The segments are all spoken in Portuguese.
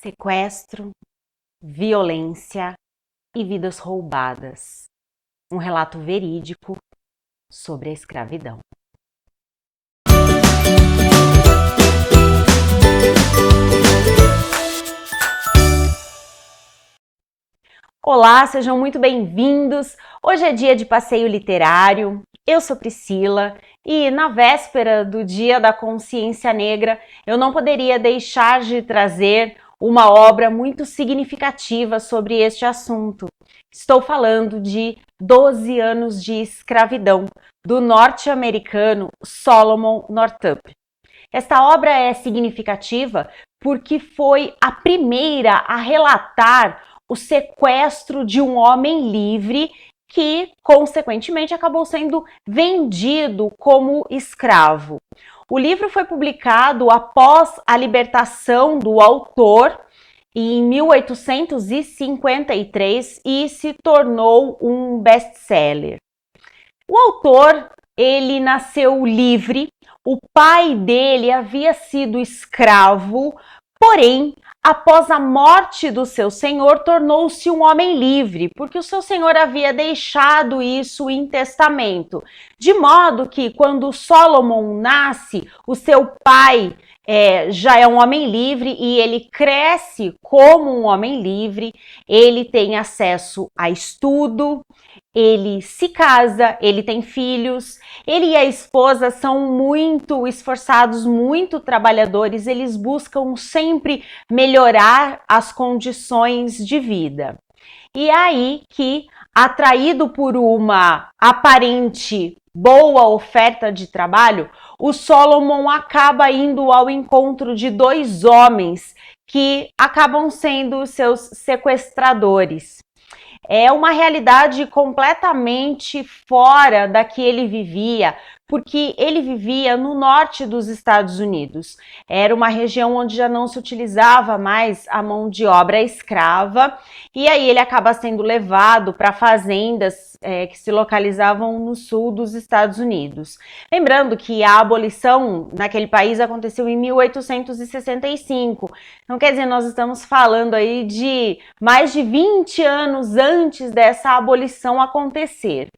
Sequestro, violência e vidas roubadas. Um relato verídico sobre a escravidão. Olá, sejam muito bem-vindos. Hoje é dia de passeio literário. Eu sou Priscila e na véspera do Dia da Consciência Negra, eu não poderia deixar de trazer uma obra muito significativa sobre este assunto. Estou falando de 12 anos de escravidão, do norte-americano Solomon Northup. Esta obra é significativa porque foi a primeira a relatar o sequestro de um homem livre que, consequentemente, acabou sendo vendido como escravo. O livro foi publicado após a libertação do autor em 1853 e se tornou um best-seller. O autor, ele nasceu livre, o pai dele havia sido escravo, porém, após a morte do seu senhor, tornou-se um homem livre, porque o seu senhor havia deixado isso em testamento. De modo que, quando Solomon nasce, o seu pai já é um homem livre e ele cresce como um homem livre, ele tem acesso a estudo, ele se casa, ele tem filhos, ele e a esposa são muito esforçados, muito trabalhadores, eles buscam sempre melhorar as condições de vida. E é aí que, atraído por uma aparente boa oferta de trabalho, o Solomon acaba indo ao encontro de dois homens que acabam sendo seus sequestradores. É uma realidade completamente fora da que ele vivia, porque ele vivia no norte dos Estados Unidos. Era uma região onde já não se utilizava mais a mão de obra escrava, e aí ele acaba sendo levado para fazendas que se localizavam no sul dos Estados Unidos. Lembrando que a abolição naquele país aconteceu em 1865. Então, quer dizer, nós estamos falando aí de mais de 20 anos antes dessa abolição acontecer.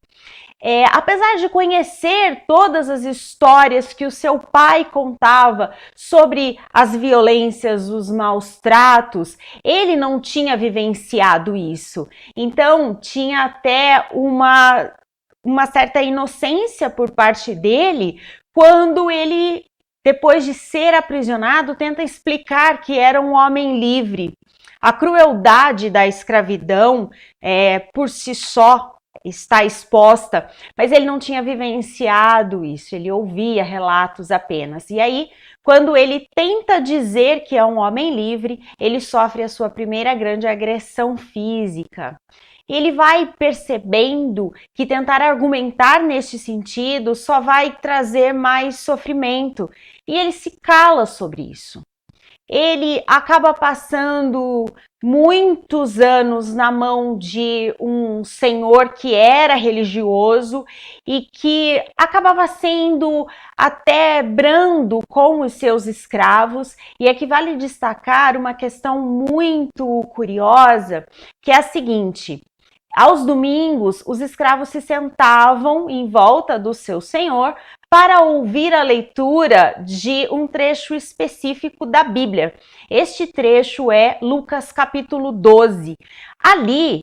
Apesar de conhecer todas as histórias que o seu pai contava sobre as violências, os maus tratos, ele não tinha vivenciado isso. Então, tinha até uma certa inocência por parte dele quando ele, depois de ser aprisionado, tenta explicar que era um homem livre. A crueldade da escravidão, por si só, está exposta, mas ele não tinha vivenciado isso, ele ouvia relatos apenas. E aí, quando ele tenta dizer que é um homem livre, ele sofre a sua primeira grande agressão física. Ele vai percebendo que tentar argumentar neste sentido só vai trazer mais sofrimento, e ele se cala sobre isso. Ele acaba passando muitos anos na mão de um senhor que era religioso e que acabava sendo até brando com os seus escravos. E aqui vale destacar uma questão muito curiosa, que é a seguinte: aos domingos, os escravos se sentavam em volta do seu senhor para ouvir a leitura de um trecho específico da Bíblia. Este trecho é Lucas capítulo 12. Ali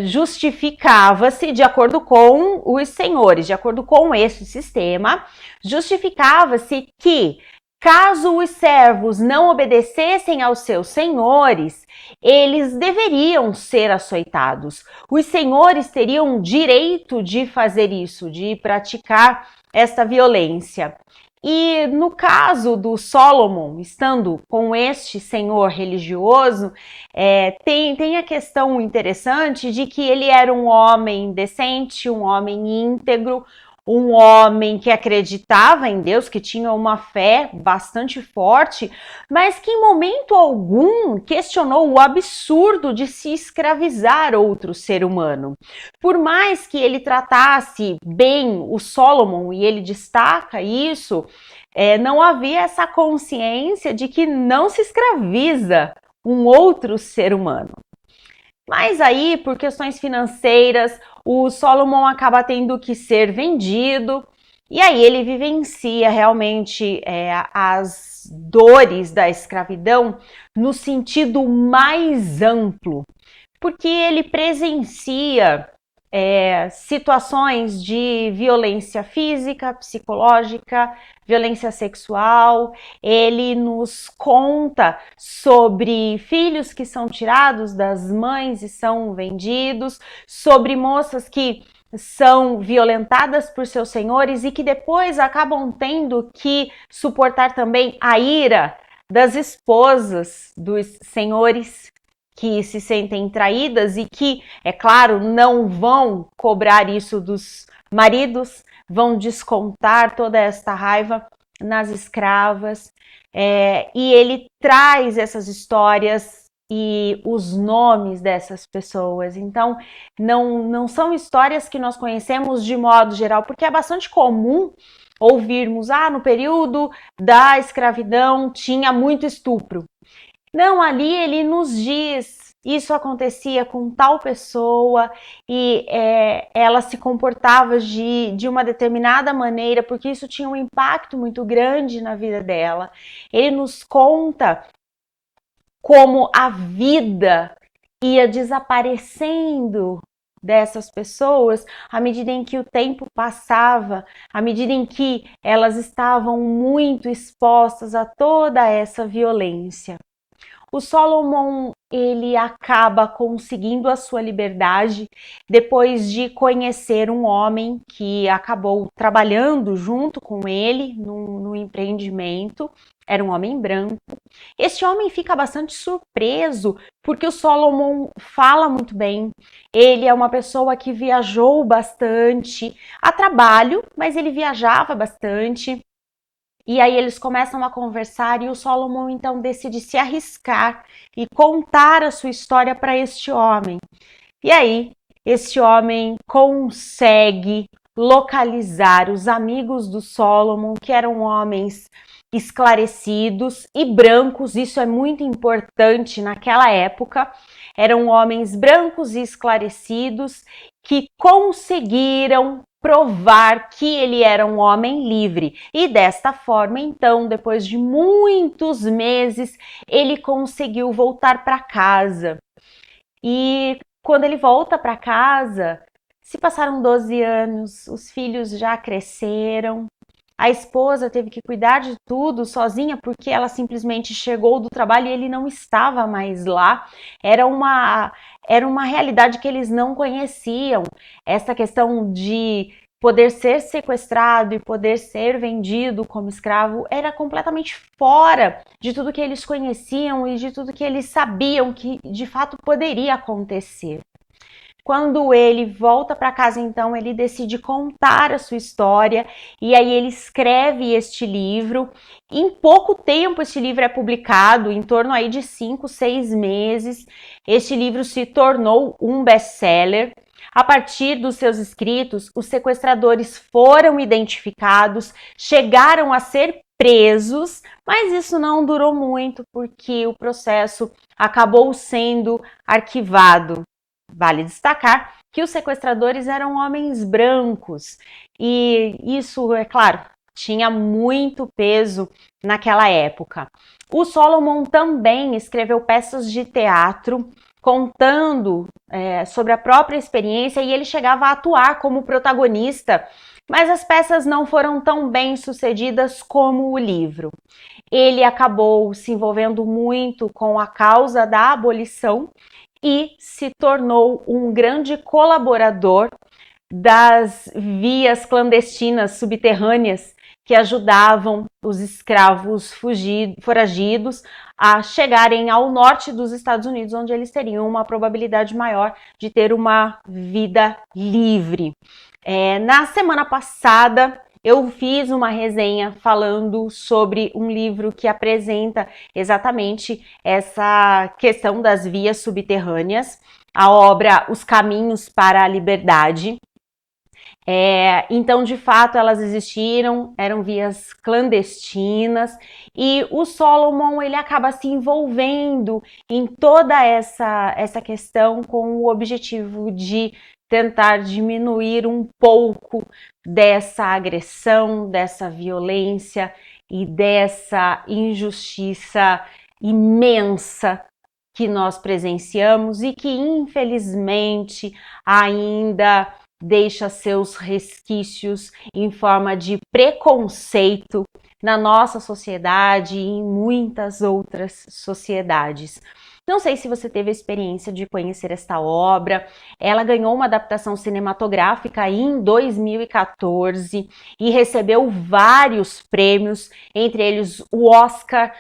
justificava-se, de acordo com os senhores, de acordo com esse sistema, justificava-se que, caso os servos não obedecessem aos seus senhores, eles deveriam ser açoitados. Os senhores teriam direito de fazer isso, de praticar esta violência. E no caso do Solomon, estando com este senhor religioso, tem a questão interessante de que ele era um homem decente, um homem íntegro, um homem que acreditava em Deus, que tinha uma fé bastante forte, mas que em momento algum questionou o absurdo de se escravizar outro ser humano. Por mais que ele tratasse bem o Solomon, e ele destaca isso, não havia essa consciência de que não se escraviza um outro ser humano. Mas aí, por questões financeiras, o Solomon acaba tendo que ser vendido, e aí ele vivencia realmente as dores da escravidão no sentido mais amplo, porque ele presencia situações de violência física, psicológica, violência sexual. Ele nos conta sobre filhos que são tirados das mães e são vendidos, sobre moças que são violentadas por seus senhores e que depois acabam tendo que suportar também a ira das esposas dos senhores que se sentem traídas e que, é claro, não vão cobrar isso dos maridos, vão descontar toda esta raiva nas escravas. E ele traz essas histórias e os nomes dessas pessoas. Então, não são histórias que nós conhecemos de modo geral, porque é bastante comum ouvirmos, no período da escravidão tinha muito estupro. Não, ali ele nos diz, isso acontecia com tal pessoa e ela se comportava de uma determinada maneira, porque isso tinha um impacto muito grande na vida dela. Ele nos conta como a vida ia desaparecendo dessas pessoas à medida em que o tempo passava, à medida em que elas estavam muito expostas a toda essa violência. O Solomon, ele acaba conseguindo a sua liberdade depois de conhecer um homem que acabou trabalhando junto com ele no empreendimento. Era um homem branco. Este homem fica bastante surpreso porque o Solomon fala muito bem. Ele é uma pessoa que viajou bastante a trabalho, mas ele viajava bastante. E aí eles começam a conversar e o Solomon então decide se arriscar e contar a sua história para este homem. E aí este homem consegue localizar os amigos do Solomon, que eram homens esclarecidos e brancos. Isso é muito importante naquela época. Eram homens brancos e esclarecidos que conseguiram provar que ele era um homem livre. E desta forma, então, depois de muitos meses, ele conseguiu voltar para casa. E quando ele volta para casa, se passaram 12 anos, os filhos já cresceram. A esposa teve que cuidar de tudo sozinha porque ela simplesmente chegou do trabalho e ele não estava mais lá. Era uma realidade que eles não conheciam. Essa questão de poder ser sequestrado e poder ser vendido como escravo era completamente fora de tudo que eles conheciam e de tudo que eles sabiam que de fato poderia acontecer. Quando ele volta para casa, então, ele decide contar a sua história e aí ele escreve este livro. Em pouco tempo, este livro é publicado, em torno aí de 5, 6 meses. Este livro se tornou um best-seller. A partir dos seus escritos, os sequestradores foram identificados, chegaram a ser presos, mas isso não durou muito porque o processo acabou sendo arquivado. Vale destacar que os sequestradores eram homens brancos e isso, é claro, tinha muito peso naquela época. O Solomon também escreveu peças de teatro contando sobre a própria experiência e ele chegava a atuar como protagonista, mas as peças não foram tão bem sucedidas como o livro. Ele acabou se envolvendo muito com a causa da abolição e se tornou um grande colaborador das vias clandestinas subterrâneas que ajudavam os escravos foragidos a chegarem ao norte dos Estados Unidos, onde eles teriam uma probabilidade maior de ter uma vida livre. Na semana passada, eu fiz uma resenha falando sobre um livro que apresenta exatamente essa questão das vias subterrâneas, a obra Os Caminhos para a Liberdade. Então, de fato, elas existiram, eram vias clandestinas, e o Solomon ele acaba se envolvendo em toda essa questão com o objetivo de tentar diminuir um pouco dessa agressão, dessa violência e dessa injustiça imensa que nós presenciamos e que, infelizmente, ainda deixa seus resquícios em forma de preconceito na nossa sociedade e em muitas outras sociedades. Não sei se você teve a experiência de conhecer esta obra. Ela ganhou uma adaptação cinematográfica em 2014 e recebeu vários prêmios, entre eles o Oscar,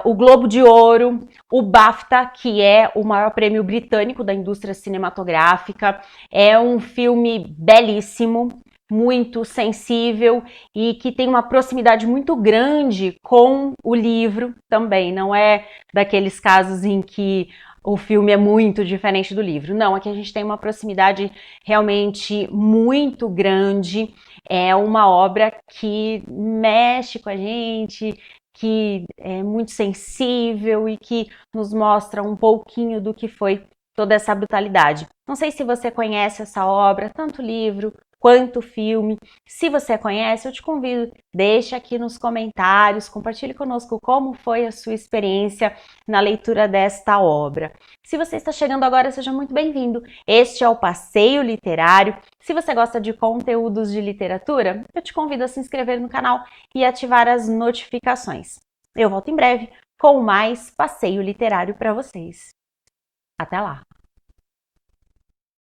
o Globo de Ouro, o BAFTA, que é o maior prêmio britânico da indústria cinematográfica. É um filme belíssimo, muito sensível e que tem uma proximidade muito grande com o livro também. Não é daqueles casos em que o filme é muito diferente do livro. Não, aqui a gente tem uma proximidade realmente muito grande. É uma obra que mexe com a gente, que é muito sensível e que nos mostra um pouquinho do que foi toda essa brutalidade. Não sei se você conhece essa obra, tanto o livro quanto o filme. Se você conhece, eu te convido, deixe aqui nos comentários, compartilhe conosco como foi a sua experiência na leitura desta obra. Se você está chegando agora, seja muito bem-vindo. Este é o Passeio Literário. Se você gosta de conteúdos de literatura, eu te convido a se inscrever no canal e ativar as notificações. Eu volto em breve com mais passeio literário para vocês. Até lá!